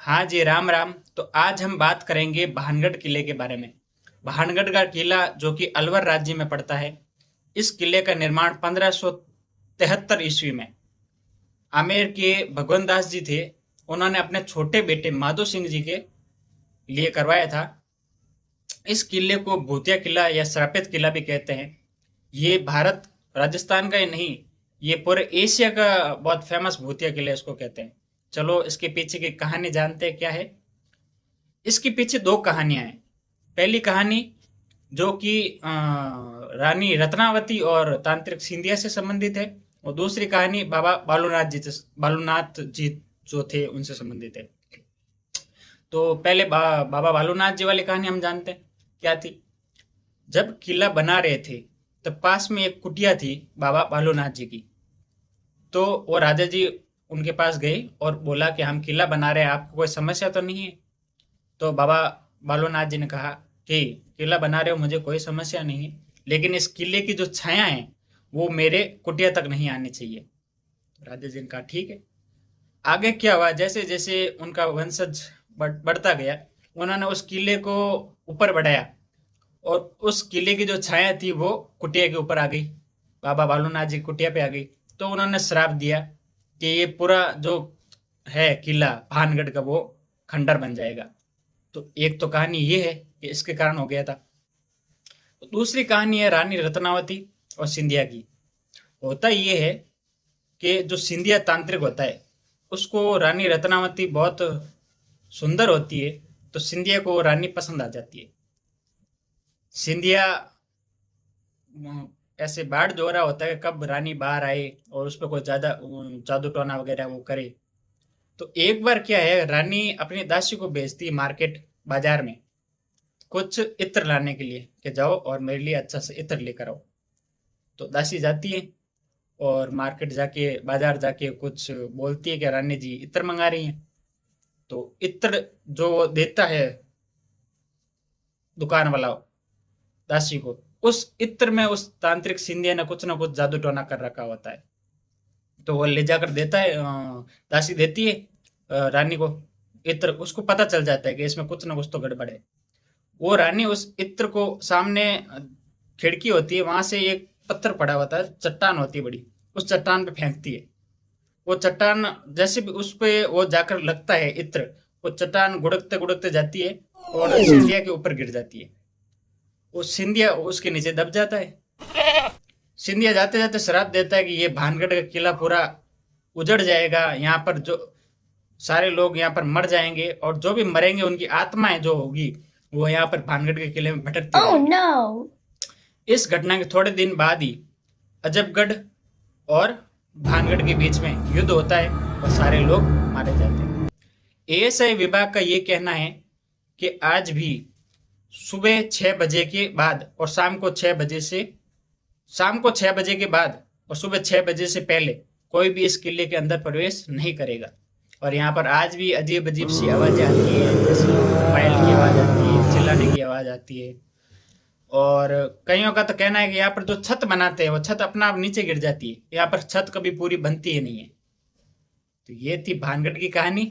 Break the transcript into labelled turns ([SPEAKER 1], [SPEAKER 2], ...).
[SPEAKER 1] हाँ जी, राम राम। तो आज हम बात करेंगे भानगढ़ किले के बारे में। भानगढ़ का किला जो कि अलवर राज्य में पड़ता है। इस किले का निर्माण 1573 ईस्वी में आमेर के भगवान दास जी थे। उन्होंने अपने छोटे बेटे माधो सिंह जी के लिए करवाया था। इस किले को भूतिया किला या श्रापित किला भी कहते हैं। ये भारत राजस्थान का ही नहीं, ये पूरे एशिया का बहुत फेमस भूतिया किला इसको कहते हैं। चलो इसके पीछे की कहानी जानते हैं क्या है। इसके पीछे दो कहानियां हैं। पहली कहानी जो कि रानी रत्नावती और तांत्रिक सिंधिया से संबंधित है, और दूसरी कहानी बाबा बालूनाथ जी जो थे उनसे संबंधित है। तो पहले बाबा बालूनाथ जी वाली कहानी हम जानते हैं क्या थी। जब किला बना रहे थे तब पास में एक कुटिया थी बाबा बालूनाथ जी की। तो वो राजा जी उनके पास गए और बोला कि हम किला बना रहे हैं, आपको कोई समस्या तो नहीं है। तो बाबा बालूनाथ जी ने कहा कि किला बना रहे हो, मुझे कोई समस्या नहीं है, लेकिन इस किले की जो छाया है वो मेरे कुटिया तक नहीं आनी चाहिए। राजा जी ने कहा ठीक है। आगे क्या हुआ, जैसे जैसे उनका वंशज बढ़ता गया, उन्होंने उस किले को ऊपर बढ़ाया और उस किले की जो छाया थी वो कुटिया के ऊपर आ गई, बाबा बालूनाथ जी की कुटिया पे आ गई। तो उन्होंने श्राप दिया कि ये पूरा जो है किला भानगढ़ का वो खंडर बन जाएगा। तो एक तो कहानी ये है कि इसके कारण हो गया था। तो दूसरी कहानी है रानी रत्नावती और सिंधिया की। होता ये है कि जो सिंधिया तांत्रिक होता है उसको रानी रत्नावती बहुत सुंदर होती है, तो सिंधिया को रानी पसंद आ जाती है। सिंधिया ऐसे बाढ़ जो रहा होता है कब रानी बाहर आए और उस पर कोई ज्यादा जादू टोना वगैरह वो करे। तो एक बार क्या है, रानी अपनी दासी को भेजती है मार्केट बाजार में कुछ इत्र लाने के लिए कि जाओ और मेरे लिए अच्छा से इत्र लेकर आओ। तो दासी जाती है और मार्केट जाके बाजार जाके कुछ बोलती है कि रानी जी इत्र मंगा रही हैं। तो इत्र जो देता है दुकान वाला दासी को, उस इत्र में उस तांत्रिक सिंधिया ने कुछ ना कुछ जादू टोना कर रखा होता है। तो वो ले जाकर देता है, दासी देती है रानी को इत्र। उसको पता चल जाता है कि इसमें कुछ ना कुछ तो गड़बड़ है। वो रानी उस इत्र को सामने खिड़की होती है वहां से एक पत्थर पड़ा होता है, चट्टान होती है बड़ी, उस चट्टान पे फेंकती है। वो चट्टान जैसे भी उस पे वो जाकर लगता है इत्र, वो चट्टान गुड़कते गुड़कते जाती है और सिंधिया के ऊपर गिर जाती है। वो सिंधिया उसके नीचे दब जाता है। सिंधिया जाते जाते श्राप देता है कि ये भानगढ़ का किला पूरा उजड़ जाएगा, यहाँ पर जो सारे लोग यहाँ पर मर जाएंगे और जो भी मरेंगे उनकी आत्माएं जो होगी वो यहाँ पर भानगढ़ के किले में भटकती रहेंगी।
[SPEAKER 2] no!
[SPEAKER 1] इस घटना के थोड़े दिन बाद ही अजबगढ़ और भानगढ़ के बीच में युद्ध होता है और सारे लोग मारे जाते हैं। एएसआई विभाग का ये कहना है कि आज भी सुबह 6 बजे के बाद और शाम को 6 बजे के बाद और सुबह 6 बजे से पहले कोई भी इस किले के अंदर प्रवेश नहीं करेगा। और यहाँ पर आज भी अजीब अजीब सी आवाजें आती है, जैसे पायल की आवाज आती है, चिल्लाने की आवाज आती है। और कईयों का तो कहना है कि यहाँ पर जो छत बनाते हैं वो छत अपना आप नीचे गिर जाती है, यहाँ पर छत कभी पूरी बनती ही नहीं है। तो ये थी भानगढ़ की कहानी।